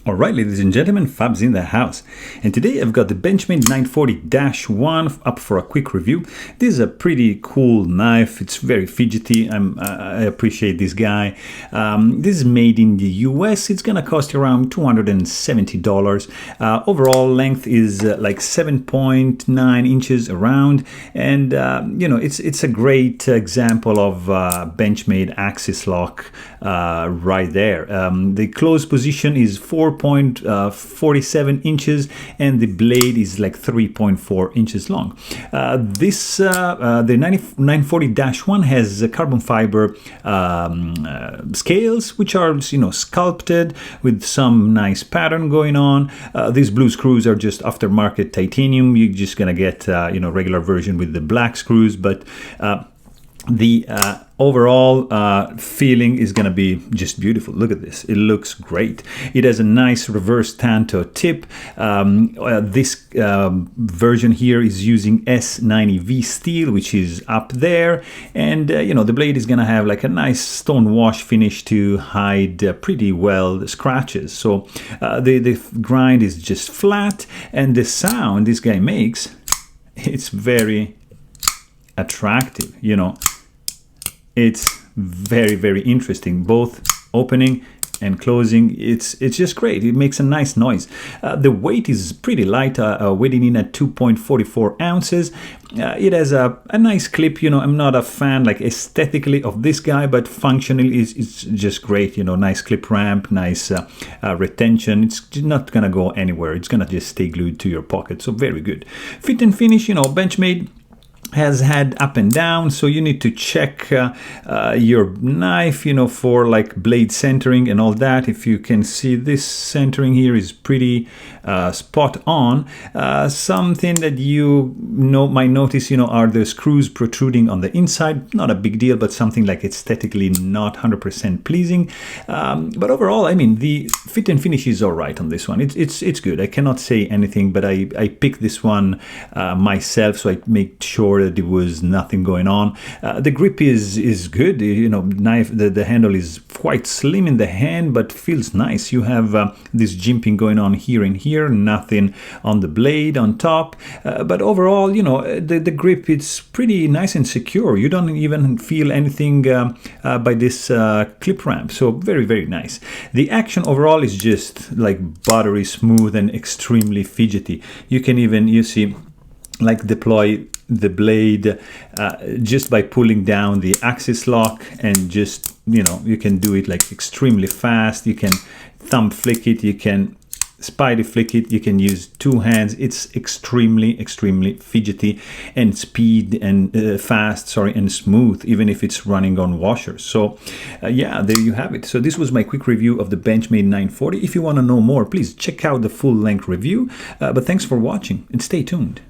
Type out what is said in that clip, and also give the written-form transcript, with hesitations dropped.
Alright, ladies and gentlemen, Fab's in the house, and today I've got the Benchmade 940-1 up for a quick review. This is a pretty cool knife. It's very fidgety. I appreciate this guy. This is made in the US. It's gonna cost you around $270. Overall length is like 7.9 inches around, and you know, it's a great example of Benchmade axis lock right there. The closed position is 4.47 inches, and the blade is like 3.4 inches long. The 940-1 has carbon fiber scales, which are, you know, sculpted with some nice pattern going on. These blue screws are just aftermarket titanium. You're just gonna get you know, regular version with the black screws, but the overall feeling is going to be just beautiful. Look at this. It looks great. It has a nice reverse Tanto tip. This version here is using S90V steel, which is up there. And, you know, the blade is going to have like a nice stone wash finish to hide pretty well the scratches. So the grind is just flat, and the sound this guy makes, it's very attractive, you know. It's very, very interesting, both opening and closing. It's just great. It makes a nice noise. The weight is pretty light, weighing in at 2.44 ounces. It has a nice clip. You know, I'm not a fan like aesthetically of this guy, but functionally it's just great. You know, nice clip ramp, nice retention. It's not gonna go anywhere. It's gonna just stay glued to your pocket. So very good. Fit and finish, you know, Benchmade has had up and down, so you need to check your knife, you know, for like blade centering and all that. If you can see, this centering here is pretty spot on. Something that you might notice, you know, are the screws protruding on the inside. Not a big deal, but something like aesthetically not 100% pleasing. But overall, I mean, the fit and finish is all right on this one. It's good. I cannot say anything, but I picked this one myself, so I make sure that there was nothing going on. The grip is good. You know, the handle is quite slim in the hand, but feels nice. You have this jimping going on here and here, nothing on the blade on top. But overall, you know, the grip, it's pretty nice and secure. You don't even feel anything by this clip ramp. So very, very nice. The action overall is just like buttery smooth and extremely fidgety. You can even, you see, like deploy the blade just by pulling down the axis lock, and just, you know, you can do it like extremely fast. You can thumb flick it, you can spidey flick it, you can use two hands. It's extremely fidgety and speed and fast, and smooth, even if it's running on washers. So yeah, there you have it. So this was my quick review of the Benchmade 940. If you want to know more, please check out the full length review. But thanks for watching, and stay tuned.